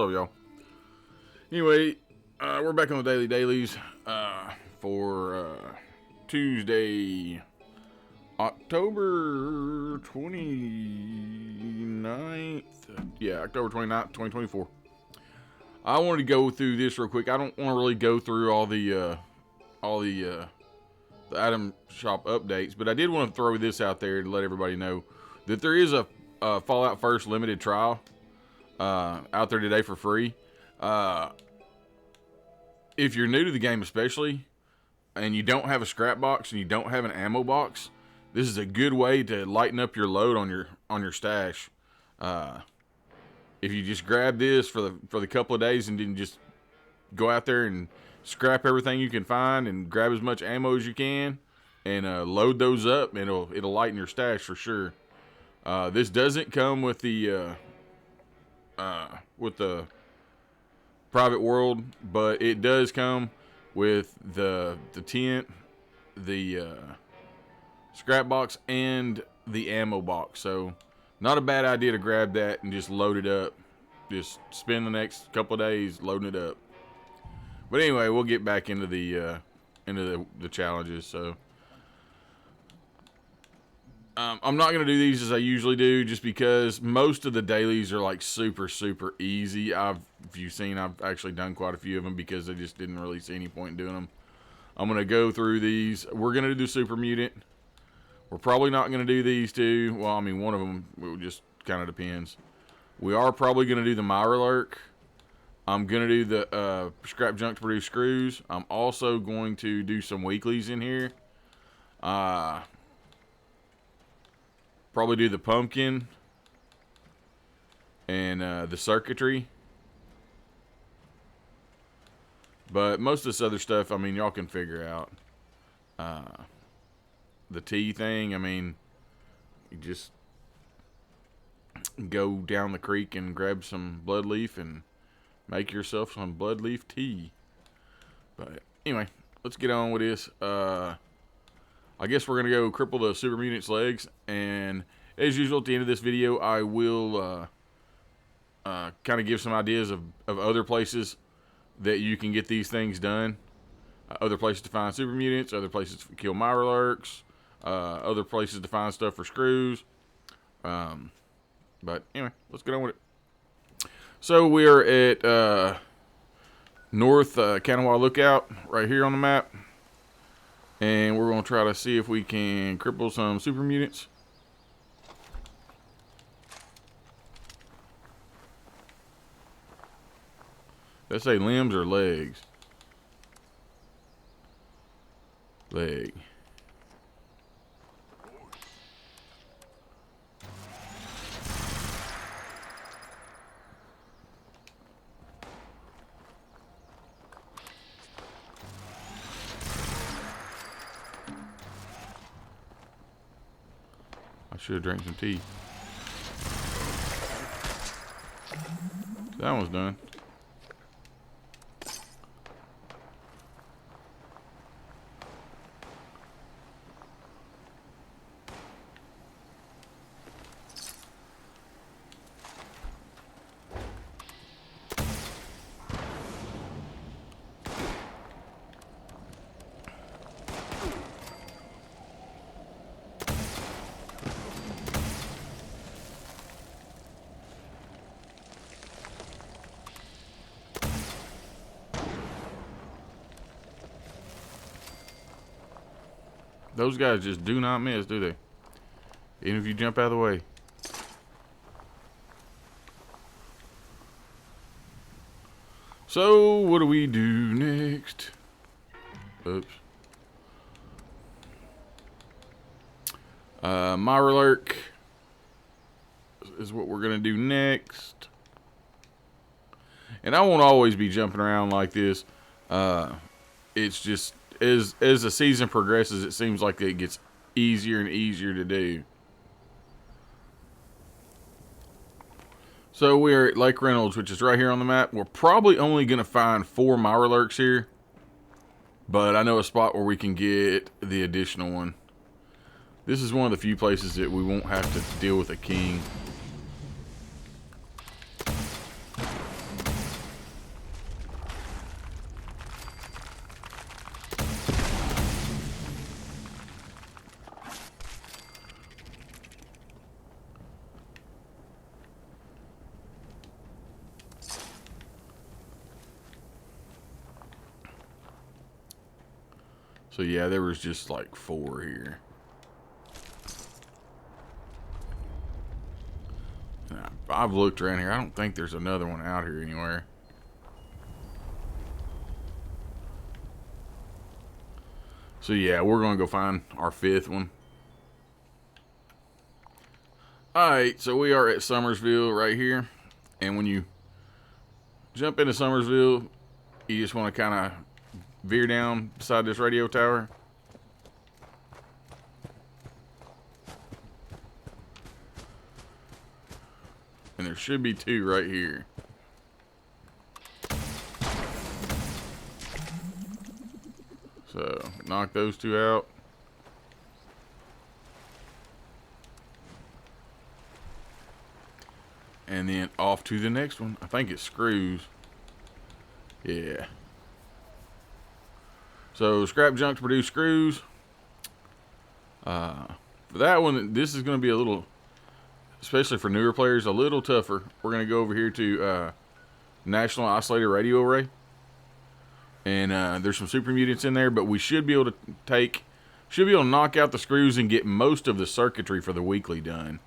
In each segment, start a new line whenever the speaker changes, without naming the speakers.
up, y'all? Anyway, we're back on the Dailies for Tuesday, October 29th. Yeah, October 29th, 2024. I wanted to go through this real quick. I don't want to really go through all the item shop updates, but I did want to throw this out there to let everybody know that there is a Fallout First limited trial out there today for free. If you're new to the game especially, and you don't have a scrap box and you don't have an ammo box, this is a good way to lighten up your load on your stash. If you just grab this for the couple of days and then just go out there and scrap everything you can find and grab as much ammo as you can and load those up, and it'll lighten your stash for sure. This doesn't come with the private world, but it does come with the tent, the scrap box, and the ammo box. So not a bad idea to grab that and just load it up. Just spend the next couple of days loading it up. But anyway, we'll get back into the challenges. So I'm not gonna do these as I usually do, just because most of the dailies are like super easy. If you've seen, I've actually done quite a few of them because I just didn't really see any point in doing them. I'm gonna go through these. We're gonna do Super Mutant. We're probably not gonna do these two. Well, I mean, one of them, it just kind of depends. We are probably gonna do the Mirrorlurk. I'm gonna do the scrap junk to produce screws. I'm also going to do some weeklies in here. Probably do the pumpkin and the circuitry. But most of this other stuff, I mean, y'all can figure out. The tea thing, I mean, you just go down the creek and grab some blood leaf and make yourself some blood leaf tea. But anyway, let's get on with this. I guess we're going to go cripple the Super Mutant's legs. And as usual, at the end of this video, I will kind of give some ideas of other places that you can get these things done. Other places to find Super Mutants, other places to kill Mirrorlurks, other places to find stuff for screws. But anyway, let's get on with it. So we're at North Kanawha Lookout right here on the map. And we're going to try to see if we can cripple some Super Mutants. Let's say limbs or legs. Leg. I should have drank some tea. That one's done. Those guys just do not miss, do they? Even if you jump out of the way. So, what do we do next? Oops. Mirrorlurk is what we're going to do next. And I won't always be jumping around like this. It's just... As the season progresses, it seems like it gets easier and easier to do. So we're at Lake Reynolds, which is right here on the map. We're probably only going to find 4 Mirrorlurks here. But I know a spot where we can get the additional one. This is one of the few places that we won't have to deal with a king. So yeah, there was just like 4 here. And I've looked around here. I don't think there's another one out here anywhere. So yeah, we're gonna go find our 5th one. Alright, so we are at Summersville right here. And when you jump into Summersville, you just want to kind of veer down beside this radio tower. And there should be 2 right here. So, knock those 2 out. And then off to the next one. I think it's screws. Yeah. So, scrap junk to produce screws. For that one, this is going to be a little, especially for newer players, a little tougher. We're going to go over here to National Isolated Radio Array. And there's some super mutants in there, but we should be able to knock out the screws and get most of the circuitry for the weekly done.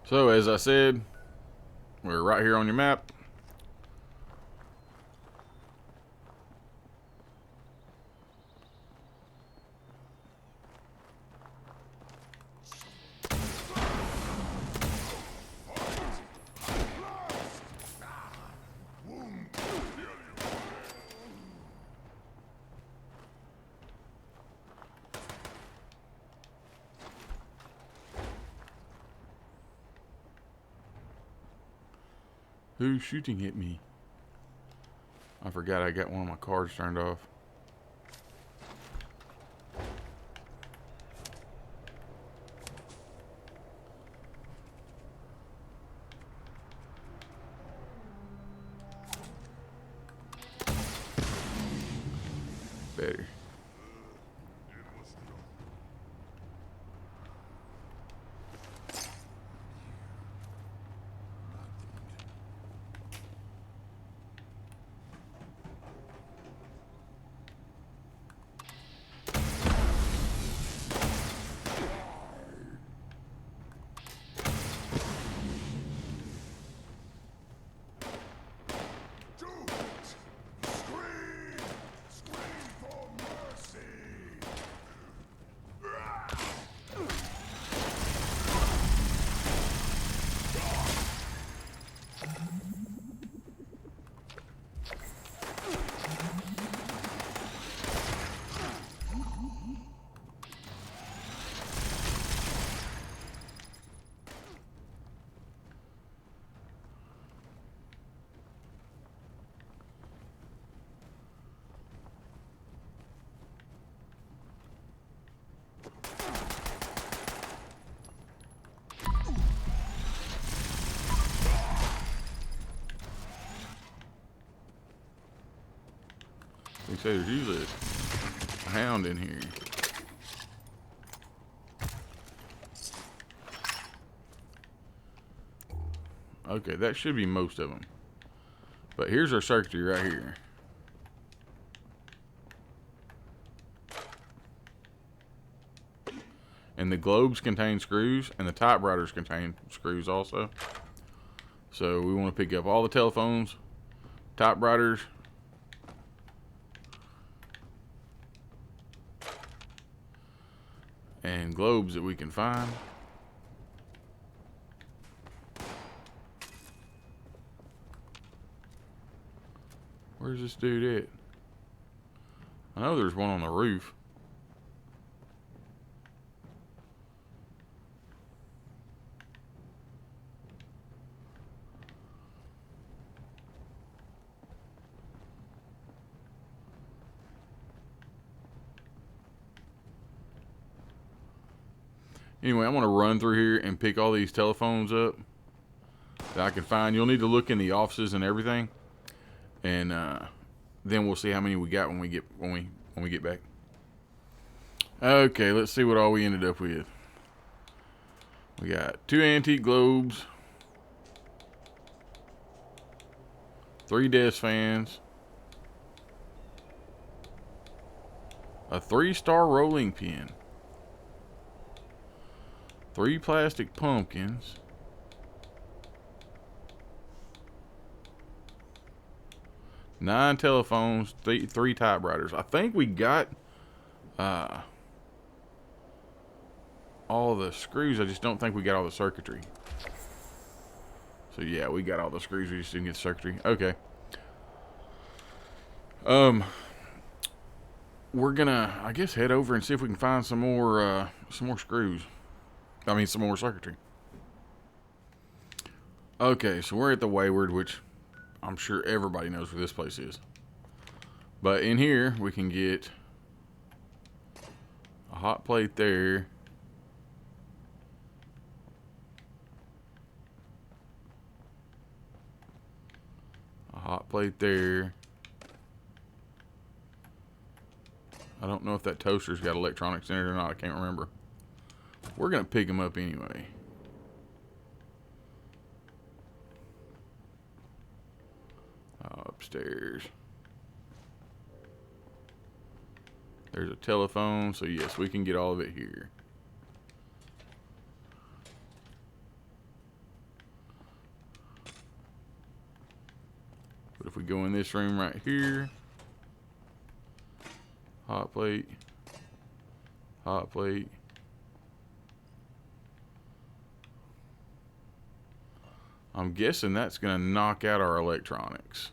So, as I said, we're right here on your map. Who's shooting at me? I forgot I got one of my cards turned off. Better. They say there's usually a hound in here. Okay, that should be most of them. But here's our circuitry right here. And the globes contain screws, and the typewriters contain screws also. So we want to pick up all the telephones, typewriters, and globes that we can find. Where's this dude at? I know there's one on the roof. Anyway, I'm going to run through here and pick all these telephones up that I can find. You'll need to look in the offices and everything, and then we'll see how many we got when we get back. Okay, let's see what all we ended up with. We got 2 antique globes, 3 desk fans. A 3-star rolling pin. 3 plastic pumpkins. 9 telephones, 3 typewriters. I think we got all the screws. I just don't think we got all the circuitry. So yeah, we got all the screws. We just didn't get the circuitry. Okay. We're gonna, I guess, head over and see if we can find some more screws. I mean, some more circuitry. Okay, so we're at the Wayward, which I'm sure everybody knows where this place is. But in here, we can get a hot plate there. A hot plate there. I don't know if that toaster's got electronics in it or not. I can't remember. We're going to pick them up anyway. Upstairs. There's a telephone, so yes, we can get all of it here. But if we go in this room right here, hot plate, hot plate. I'm guessing that's going to knock out our electronics.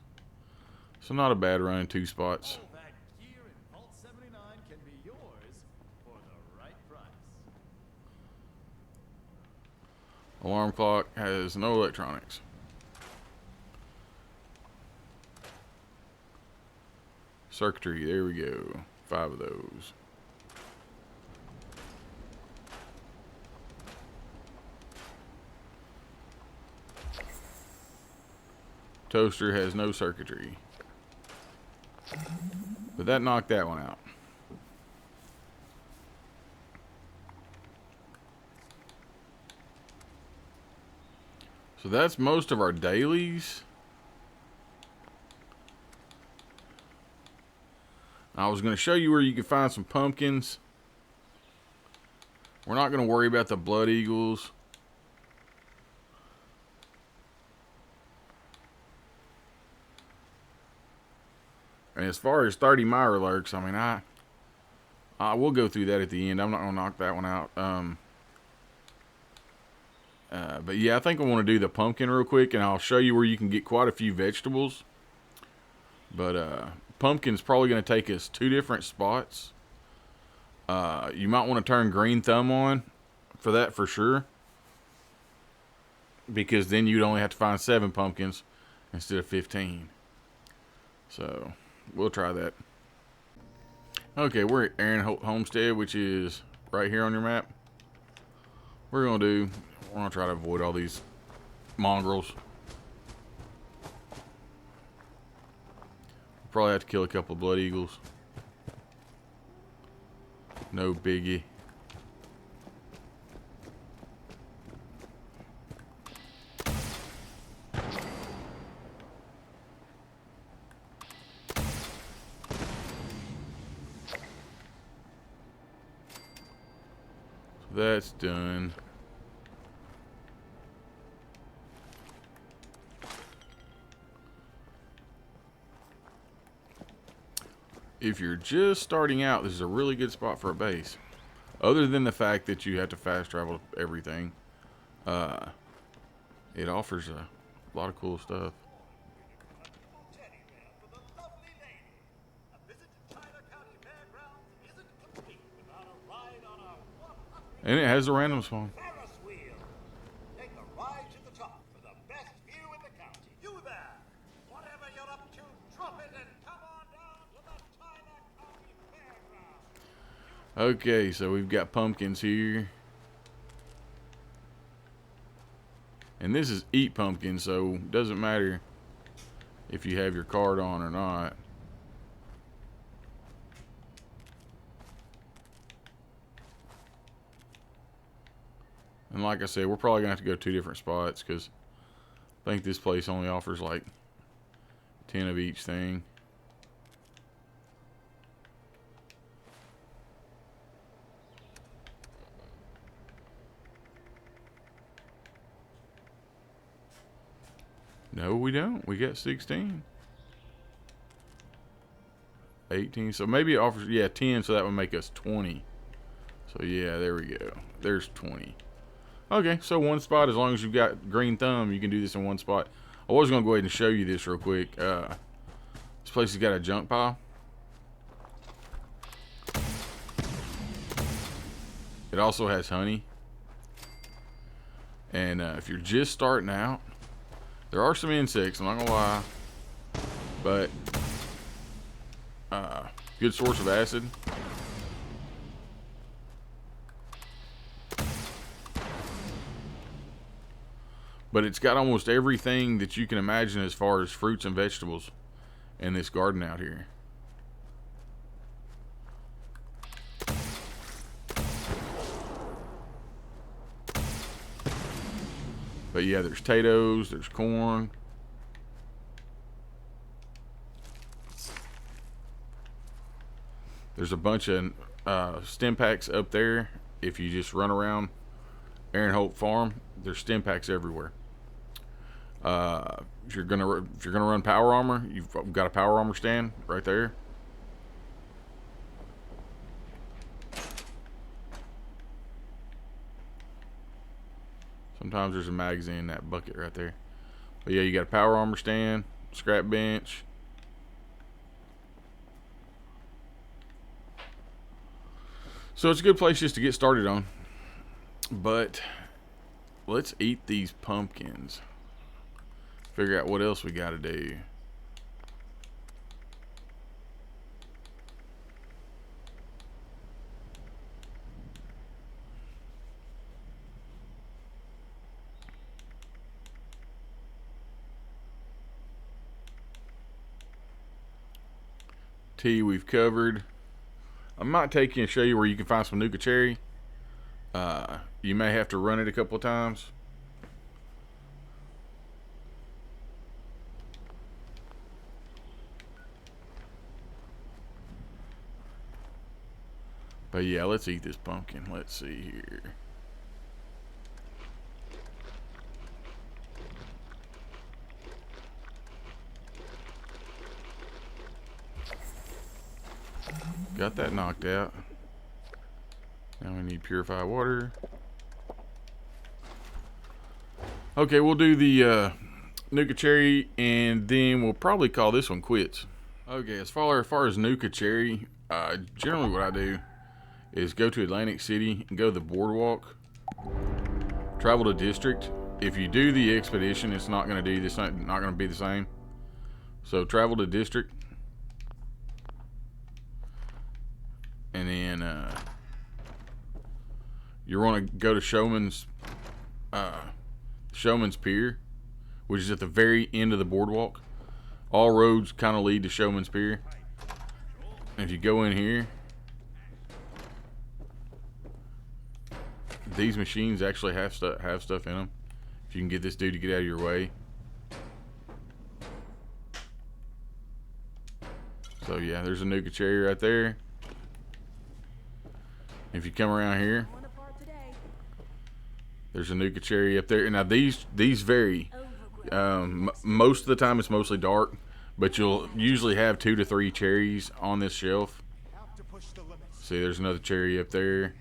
So not a bad run in 2 spots. Alarm clock has no electronics. Circuitry, there we go. 5 of those. Toaster has no circuitry. But that knocked that one out. So that's most of our dailies. I was going to show you where you can find some pumpkins. We're not going to worry about the blood eagles. And as far as 30 Mirelurks, I mean, I will go through that at the end. I'm not going to knock that one out. But yeah, I think I want to do the pumpkin real quick, and I'll show you where you can get quite a few vegetables. But pumpkin's probably going to take us 2 different spots. You might want to turn green thumb on for that for sure, because then you'd only have to find 7 pumpkins instead of 15. So we'll try that. Okay, we're at Aaron Holt Homestead, which is right here on your map. We're gonna try to avoid all these mongrels. We'll probably have to kill a couple of blood eagles. No biggie. That's done. If you're just starting out, this is a really good spot for a base. Other than the fact that you have to fast travel everything, it offers a lot of cool stuff. And it has a random spawn.
Take a ride to the top for the best view in the county. You there, whatever you're up to, drop it and come on down to the Tyler County Fairgrounds.
Okay, so we've got pumpkins here. And this is eat pumpkin, so it doesn't matter if you have your card on or not. And like I said, we're probably going to have to go 2 different spots because I think this place only offers like 10 of each thing. No, we don't. We got 16. 18. So maybe it offers, yeah, 10. So that would make us 20. So yeah, there we go. There's 20. Okay, so one spot. As long as you've got green thumb, you can do this in one spot. I was going to go ahead and show you this real quick. This place has got a junk pile. It also has honey. And if you're just starting out, there are some insects, I'm not gonna lie, but good source of acid. But it's got almost everything that you can imagine as far as fruits and vegetables in this garden out here. But yeah, there's potatoes, there's corn. There's a bunch of stem packs up there. If you just run around Aaron Hope Farm, there's stem packs everywhere. If you're gonna run power armor, you've got a power armor stand right there. Sometimes there's a magazine in that bucket right there. But yeah, you got a power armor stand, scrap bench. So it's a good place just to get started on. But let's eat these pumpkins. Figure out what else we got to do. Tea we've covered. I might take you and show you where you can find some Nuka Cherry. You may have to run it a couple of times. But yeah, let's eat this pumpkin. Let's see here. Got that knocked out. Now we need purified water. Okay, we'll do the Nuka Cherry, and then we'll probably call this one quits. Okay, as far as Nuka Cherry, generally what I do is go to Atlantic City and go to the boardwalk. Travel to District. If you do the expedition, it's not going to do this. Not going to be the same. So travel to District. And then you want to go to Showman's Pier, which is at the very end of the boardwalk. All roads kind of lead to Showman's Pier. And if you go in here, these machines actually have stuff in them. If you can get this dude to get out of your way. So yeah, there's a Nuka Cherry right there. If you come around here, there's a Nuka Cherry up there. Now these vary. Most of the time it's mostly dark, but you'll usually have 2 to 3 cherries on this shelf. See, there's another cherry up there.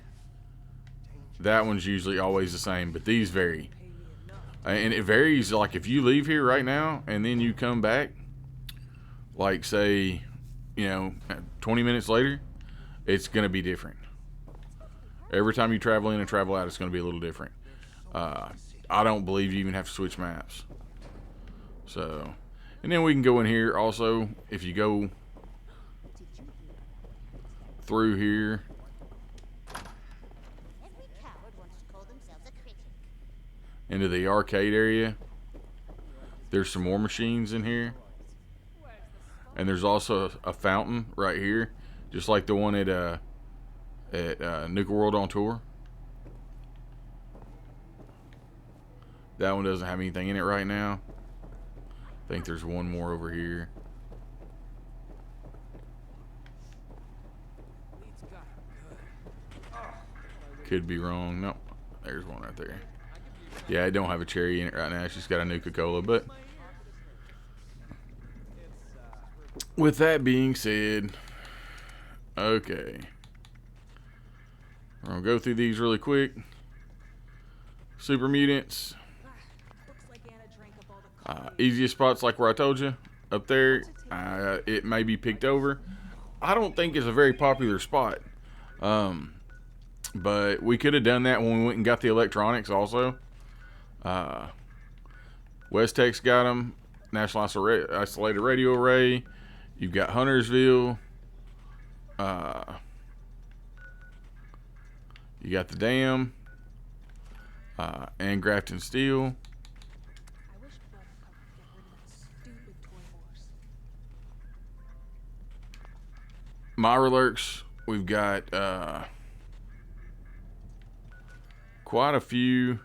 That one's usually always the same, but these vary. And it varies, like if you leave here right now and then you come back, like say, 20 minutes later, it's going to be different. Every time you travel in and travel out, it's going to be a little different. I don't believe you even have to switch maps. So, and then we can go in here also. If you go through here, into the arcade area, there's some more machines in here. And there's also a fountain right here, just like the one at Nuka World on Tour. That one doesn't have anything in it right now. I think there's one more over here. Could be wrong. Nope. There's one right there. Yeah, I don't have a cherry in it right now. It's just got a Nuka-Cola. But with that being said, okay. We're going to go through these really quick. Super Mutants. Easiest spots like where I told you. Up there. It may be picked over. I don't think it's a very popular spot. But we could have done that when we went and got the electronics also. West Tech's got them. National Isolated Radio Array. You've got Huntersville. You got the Dam. And Grafton Steel. Mirelurks. We've got quite a few.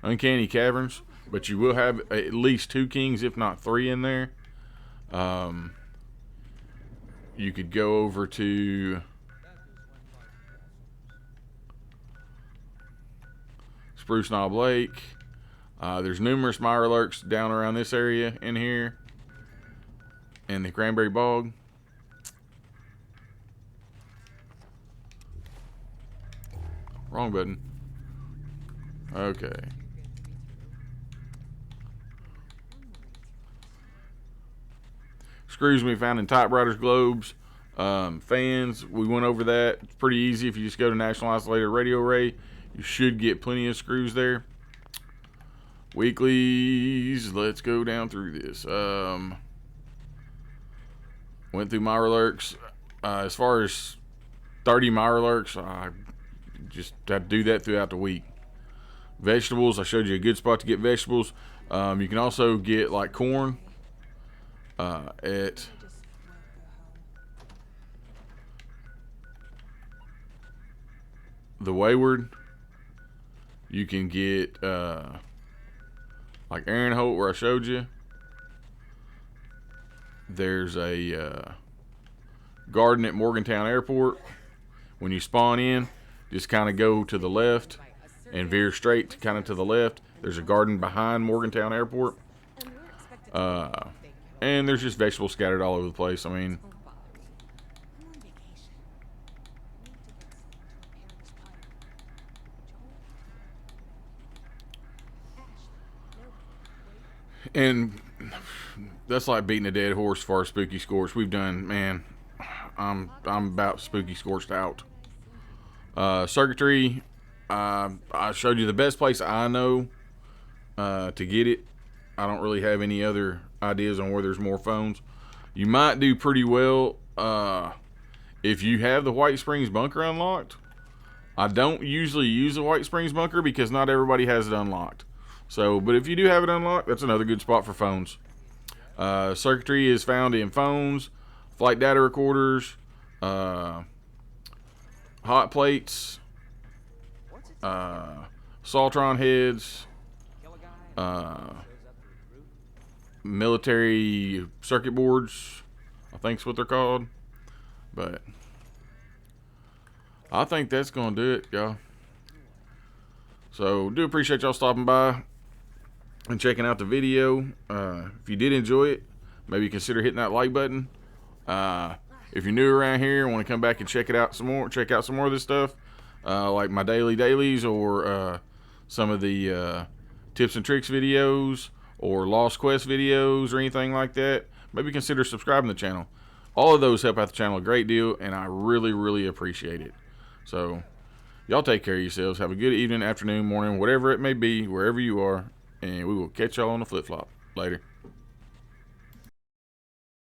Uncanny Caverns, but you will have at least 2 kings, if not 3 in there. You could go over to Spruce Knob Lake. There's numerous Mirelurks down around this area in here. And the Cranberry Bog. Wrong button. Okay. Screws we found in typewriters, globes, fans. We went over that. It's pretty easy. If you just go to National Isolated Radio Array, you should get plenty of screws there. Weeklies. Let's go down through this. Went through Mirelurks. As far as 30 Mirelurks, I just had to do that throughout the week. Vegetables. I showed you a good spot to get vegetables. You can also get like corn at the Wayward. You can get like Aaron Holt, where I showed you. There's a garden at Morgantown Airport. When you spawn in, just kind of go to the left and veer straight kind of to the left. There's a garden behind Morgantown Airport. And there's just vegetables scattered all over the place. I mean, and that's like beating a dead horse as far as Spooky Scorched. We've done, man, I'm about Spooky Scorched out. Circuitry, I showed you the best place I know to get it. I don't really have any other ideas on where there's more phones. You might do pretty well if you have the White Springs bunker unlocked. I don't usually use the White Springs bunker because not everybody has it unlocked. So, but if you do have it unlocked, that's another good spot for phones. Circuitry is found in phones, flight data recorders, hot plates, Saltron heads, military circuit boards, I think is what they're called. But I think that's gonna do it, y'all. So do appreciate y'all stopping by and checking out the video. If you did enjoy it, maybe consider hitting that like button. If you're new around here and want to come back and check out some more of this stuff, like my dailies or some of the tips and tricks videos or Lost Quest videos or anything like that, maybe consider subscribing to the channel. All of those help out the channel a great deal, and I really appreciate it. So y'all take care of yourselves. Have a good evening, afternoon, morning, whatever it may be, wherever you are, and we will catch y'all on the flip-flop. Later.